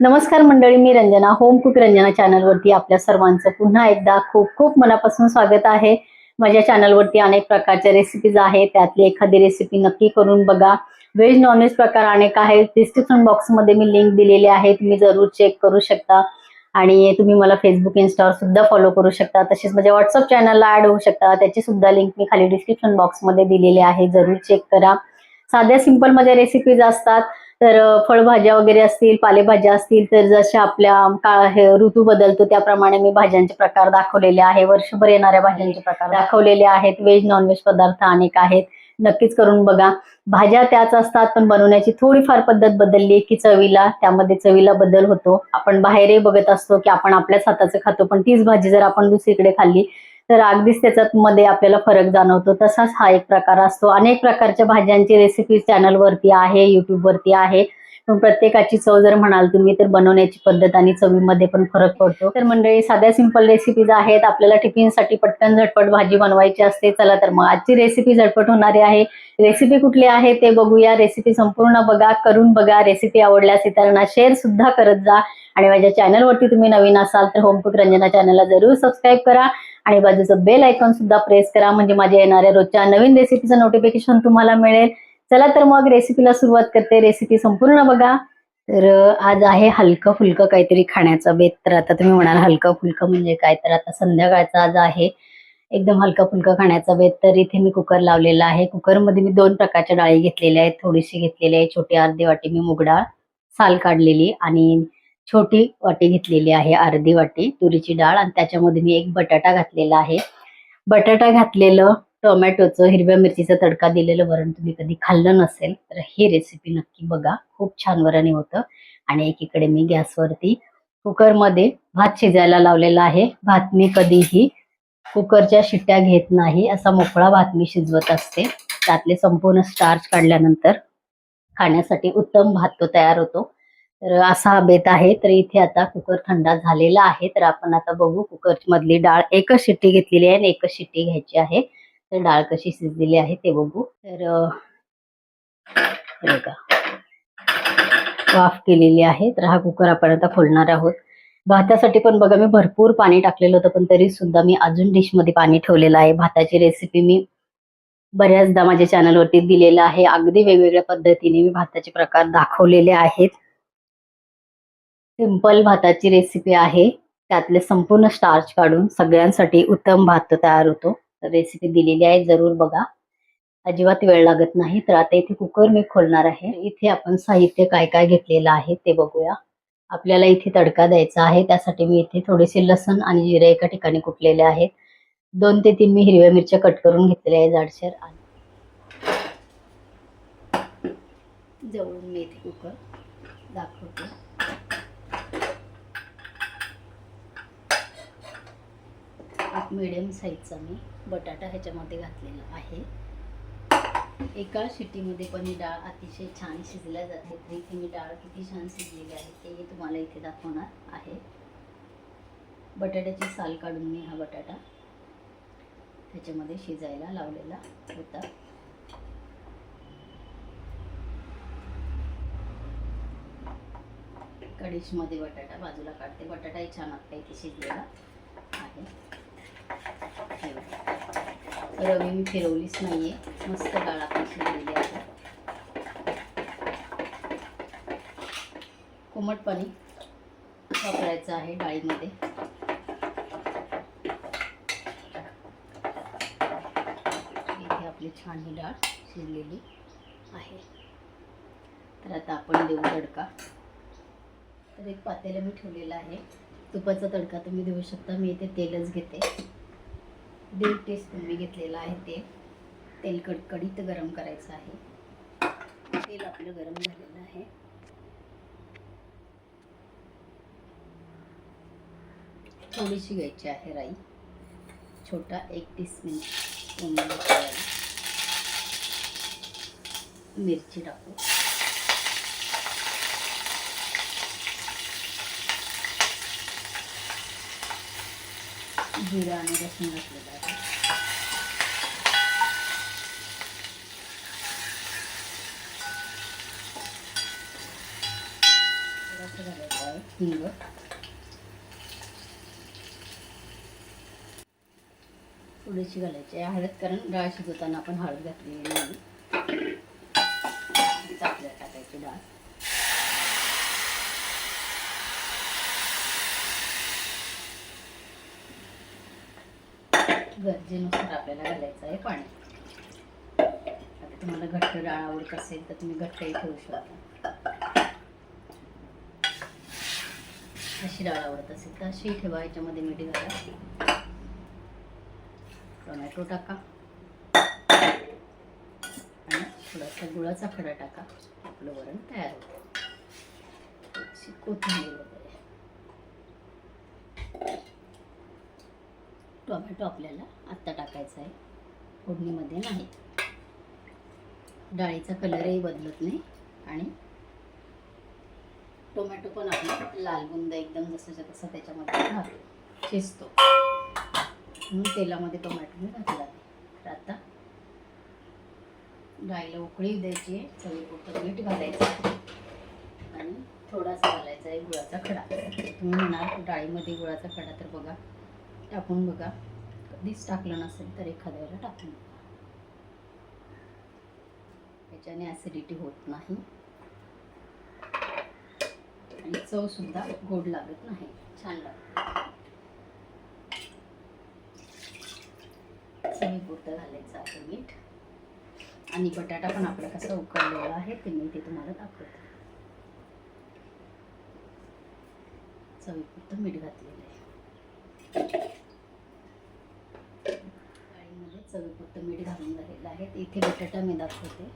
नमस्कार मंडळी, मी Ranjana home cook Ranjana चॅनलवरती आपल्या सर्वांचं पुन्हा एकदा खूप खूप मनापासून स्वागत आहे। माझ्या चॅनलवरती अनेक प्रकारच्या रेसिपीज आहेत, त्यातली एखादी रेसिपी नक्की करून बघा। व्हेज नॉनव्हेज प्रकार अनेक आहेत, डिस्क्रिप्शन बॉक्समध्ये मी लिंक दिलेली आहे, तुम्ही जरूर चेक करू शकता। आणि तुम्ही मला फेसबुक इंस्टावर सुद्धा फॉलो करू शकता, तसेच माझ्या व्हॉट्सअप चॅनलला ऍड होऊ शकता, त्याची सुद्धा लिंक मी खाली डिस्क्रिप्शन बॉक्समध्ये दिलेली आहे, जरूर चेक करा। साध्या सिंपल माझ्या रेसिपीज असतात, तर फळभाज्या वगैरे असतील, पालेभाज्या असतील, तर जशा आपल्या ऋतू बदलतो त्याप्रमाणे मी भाज्यांचे प्रकार दाखवलेले आहे, वर्षभर येणाऱ्या भाज्यांचे प्रकार दाखवलेले आहेत। व्हेज नॉनव्हेज पदार्थ अनेक आहेत, नक्कीच करून बघा। भाज्या त्याच असतात, पण बनवण्याची थोडीफार पद्धत बदलली की त्यामध्ये चवीला बदल होतो। आपण बाहेरही बघत असतो की आपण आपल्याच हाताचं खातो, पण तीच भाजी जर आपण दुसरीकडे खाल्ली तर अगदीच त्याच्यामध्ये आपल्याला फरक जाणवतो। तसाच हा एक प्रकार असतो। अनेक प्रकारच्या भाज्यांची रेसिपी चॅनलवरती आहे, युट्यूबवरती आहे, पण प्रत्येकाची चव जर म्हणाल तुम्ही तर बनवण्याची पद्धत आणि चवीमध्ये पण फरक पडतो। तर मंडळी, साध्या सिंपल रेसिपीज आहेत, आपल्याला टिफिनसाठी पटकन झटपट भाजी बनवायची असते। चला तर मग आजची रेसिपी झटपट होणारी आहे। रेसिपी कुठली आहे ते बघूया। रेसिपी संपूर्ण बघा, करून बघा। रेसिपी आवडल्यास इतरांना शेअर सुद्धा करत जा। आणि माझ्या चॅनलवरती तुम्ही नवीन असाल तर होम कुक रंजना चॅनलला जरूर सबस्क्राईब करा आणि बाजूचं बेल आयकॉन सुद्धा प्रेस करा, म्हणजे माझ्या येणाऱ्या रोजच्या नवीन रेसिपीचं नोटिफिकेशन तुम्हाला मिळेल। चला तर मग रेसिपीला सुरुवात करते। रेसिपी संपूर्ण बघा। तर आज आहे हलकं फुलकं काहीतरी खाण्याचा बेत। तर आता तुम्ही म्हणाल हलकं फुलकं म्हणजे काय, तर आता संध्याकाळचा आज आहे एकदम हलका फुलका खाण्याचा बेत। तर इथे मी कुकर लावलेला आहे। कुकरमध्ये मी 2 प्रकारच्या डाळी घेतलेल्या आहेत, थोडीशी घेतलेली आहे छोटी अर्धी वाटी मी मूग डाळ साल काढलेली, आणि छोटी वाटी घेतलेली आहे अर्धी वाटी तुरीची डाळ, आणि त्याच्यामध्ये मी एक बटाटा घातलेला आहे। बटाटा घातलेलं, टोमॅटोचं, हिरव्या मिरचीचा तडका दिलेलं वरण तुम्ही कधी खाल्लं नसेल तर ही रेसिपी नक्की बघा, खूप छान वरण होतं। आणि एकीकडे मी गॅसवरती कुकरमध्ये भात शिजायला लावलेला आहे। भात मी कधीही कुकरच्या शिट्ट्या घेत नाही, असा मोकळा भात मी शिजवत असते। त्यातले संपूर्ण स्टार्च काढल्यानंतर खाण्यासाठी उत्तम भात तो तयार होतो। तर असा हा बेत आहे। तर इथे आता कुकर थंड झालेला आहे, तर आपण आता बघू कुकर मधली डाळ एकच शिट्टी घेतलेली आहे आणि एकच शिट्टी घ्यायची आहे। तर डाळ कशी शिजलेली आहे ते बघू। तर बघा, वाफ केलेली आहे। तर हा कुकर आपण आता खोलणार आहोत। भातासाठी पण बघा मी भरपूर पाणी टाकलेलं होतं, पण तरी सुद्धा मी अजून डिश मध्ये पाणी ठेवलेलं आहे। भाताची रेसिपी मी बऱ्याचदा माझ्या चॅनलवरती दिलेला आहे, अगदी वेगवेगळ्या पद्धतीने मी भाताचे प्रकार दाखवलेले आहेत। सिंपल भाताची रेसिपी आहे, त्यातले संपूर्ण स्टार्च काढून सगळ्यांसाठी उत्तम भात तयार होतो। तर रेसिपी दिलेली आहे, जरूर बघा, अजिबात वेळ लागत नाही। तर आता इथे कुकर मी खोलणार आहे। इथे आपण साहित्य काय काय घेतलेलं आहे ते बघूया। आपल्याला इथे तडका द्यायचा आहे, त्यासाठी मी इथे थोडेसे लसण आणि जिरे एका ठिकाणी कुटलेले आहेत। 2 ते 3 मी हिरव्या मिरच्या कट करून घेतलेल्या आहे जाडसर, आणि जवळून मी इथे कुकर दाखवते। एक मीडियम साईजचा मी बटाटा ह्याच्यामध्ये घातलेला आहे। एका शिट्टीमध्ये पण ही डाळ अतिशय छान शिजल्या जाते। तर इथे मी डाळ किती छान शिजलेली आहे तेही तुम्हाला इथे दाखवणार आहे। बटाट्याची साल काढून मी हा बटाटा त्याच्यामध्ये शिजायला लावलेला होता। कढईमध्ये बटाटा बाजूला काढते। बटाटाही छान आता इथे शिजलेला आहे। रवी मी फिरवलीच नाहीये, मस्त डाळ आपली शिजलेली आहे। कोमट पाणी वापरायचं आहे डाळीमध्ये। इथे आपली छान ही डाळ शिजलेली आहे। तर आता आपण देऊ तडका। तर एक पातेलं मी ठेवलेलं आहे, तुपाचा तडका तुम्ही देऊ शकता। मी इथे तेलच घेते, 1.5 टीस्पून मी घेतलेला आहे। तेल कडकडीत गरम करायचं आहे। तेल आपलं गरम झालेलं आहे। थोडीशी घ्यायची आहे राई, छोटा 1 टीस्पून मिरची टाकू, जिरा आणि लसूण घातलेला आहे। थोडंसं घालायचं घालायचा आहे हिंग. थोडीशी घालायची आहे हळद, कारण डाळ शिजवताना आपण हळद घातलेली नाही. आपल्याला टाकायची डाळ. गरजेनुसार आपल्याला घालायचं आहे पाणी. आता तुम्हाला घट्ट डाळ आवडत असेल तर तुम्ही घट्टही ठेवू शकता. अशी डाळ आवडत असेल तर अशी ठेवा. याच्यामध्ये मीठ घाला, टोमॅटो टाका आणि थोडासा गुळाचा खडा टाका. आपलं वरण तयार होतं. थोडीशी कोथिंबीर वगैरे. टोमॅटो आपल्याला आत्ता टाकायचा आहे, फोडणीमध्ये नाही. डाळीचा कलरही बदलत नाही आणि टोमॅटो पण आपला लाल बुंद एकदम जसंच्या तसं त्याच्यामध्ये शिजतो. म्हणून तेलामध्ये टोमॅटो मी घातला. तर आता डाळीला उकळी द्यायची आहे. चवीपुरतं मीठ घालायचं आणि थोडासा घालायचा आहे गुळाचा खडा. तुम्ही म्हणाल डाळीमध्ये गुळाचा खडा, तर बघा टाकून बघा. कधीच टाकलं नसेल तर एखाद्या वेळेला टाकून बघा. याच्याने ॲसिडिटी होत नाही आणि चव सुद्धा गोड लागत नाही, छान लागतं. चवीपुरतं घालायचं आहे मीठ. आणि बटाटा पण आपला कसा उकळलेला आहे ते मी ते तुम्हाला दाखवते. चवीपुरतं मीठ घातलेलं आहे. डाळीमध्ये चवीपुरतं मीठ घालून झालेलं आहे. इथे बटाटा मी दाखवते.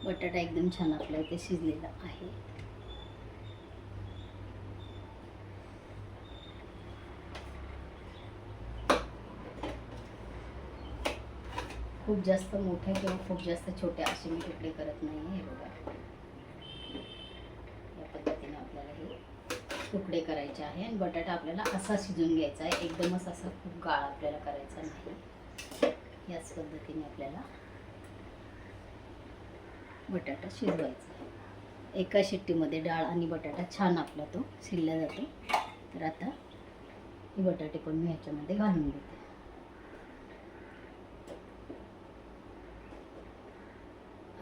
बटाटा एकदम छान आपल्या इथे शिजलेला आहे. खूप जास्त मोठे किंवा खूप जास्त छोटे असे मी तुकडे करत नाही. हे बघा, या पद्धतीने आपल्याला हे तुकडे करायचे आहे. आणि बटाटा आपल्याला असा शिजून घ्यायचा आहे, एकदमच असा खूप गाळ आपल्याला करायचा नाही. याच पद्धतीने आपल्याला बटाटा शिजवायचा आहे. एका शिट्टीमध्ये डाळ आणि बटाटा छान आपला तो शिजला जातो. तर आता हे बटाटे पण मी ह्याच्यामध्ये घालून देते.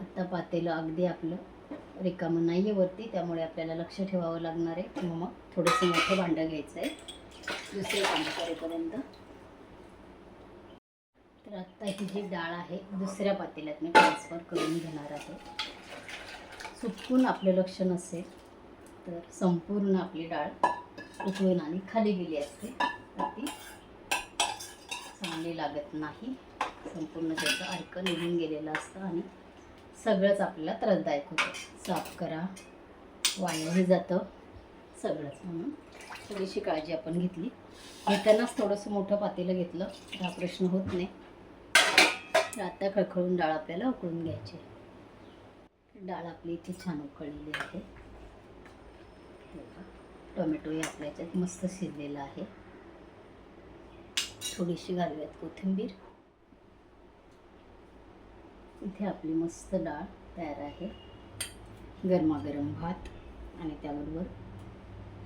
आता पातेलं अगदी आपलं रिकामं नाही आहे वरती, त्यामुळे आपल्याला लक्ष ठेवावं लागणार आहे. किंवा मग थोडंसं मोठं भांडं घ्यायचं आहे दुसरे काम करेपर्यंत. तर आत्ता ही जी डाळ आहे दुसऱ्या पातेल्यात मी ट्रान्सफर करून घेणार आहे. चुकून आपलं लक्ष नसेल तर संपूर्ण आपली डाळ उकळून आणि खाली गेली असते तर ती चांगली लागत नाही. संपूर्ण त्याचं अर्क निघून गेलेलं असतं आणि सगळंच आपल्याला त्रासदायक होतं. साफ करा, वाळलंही जातं सगळंच. म्हणून थोडीशी काळजी आपण घेतली. घेतानाच थोडंसं मोठं पातेलं घेतलं तर हा प्रश्न होत नाही. तर आता खळखळून डाळ आपल्याला उकळून घ्यायची. डाळ आपली इथे छान उकळलेली आहे. टोमॅटोही आपल्या याच्यात मस्त शिजलेला आहे. थोडीशी घालूयात कोथिंबीर. इथे आपली मस्त डाळ तयार आहे. गरमागरम भात आणि त्याबरोबर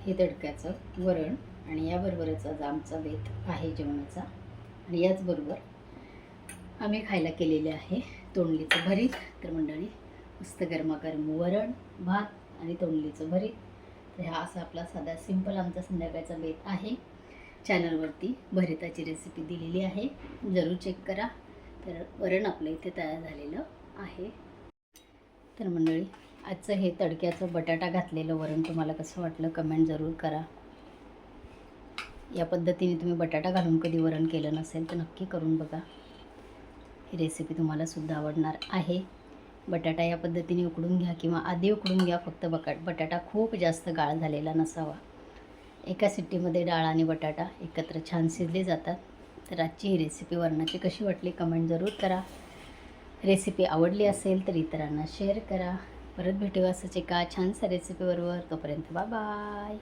हे तडक्याचं वरण आणि याबरोबरच आज आमचा बेत आहे जेवणाचा. आणि याचबरोबर आम्ही खायला केलेले आहे तोंडलीचं भरीत. तर मंडळी मस्त गरमागरम वरण, भात आणि तोंडलीचं भरीत. तर हा असा आपला साधा सिंपल आमचा संध्याकाळचा बेत आहे. चॅनलवरती भरिताची रेसिपी दिलेली आहे, जरूर चेक करा. तर वरण आपलं इथे तयार झालेलं आहे. तर मंडळी आजचं हे तडक्याचं बटाटा घातलेलं वरण तुम्हाला कसं वाटलं कमेंट जरूर करा. या पद्धतीने तुम्ही बटाटा घालून कधी वरण केलं नसेल तर नक्की करून बघा. ही रेसिपी तुम्हाला सुद्धा आवडणार आहे. बटाटा या पद्धतीने उकडून घ्या किंवा आधी उकडून घ्या. फक्त बटाटा खूप जास्त गाळ झालेला नसावा. एका सिट्टीमध्ये डाळ आणि बटाटा एकत्र छान शिजले जातात. तर आजची ही रेसिपी वरणाची कशी वाटली कमेंट जरूर करा. रेसिपी आवडली असेल तर इतरांना शेअर करा. परत भेटूया असंच एका छानशा रेसिपीबरोबर. तोपर्यंत बाय बाय.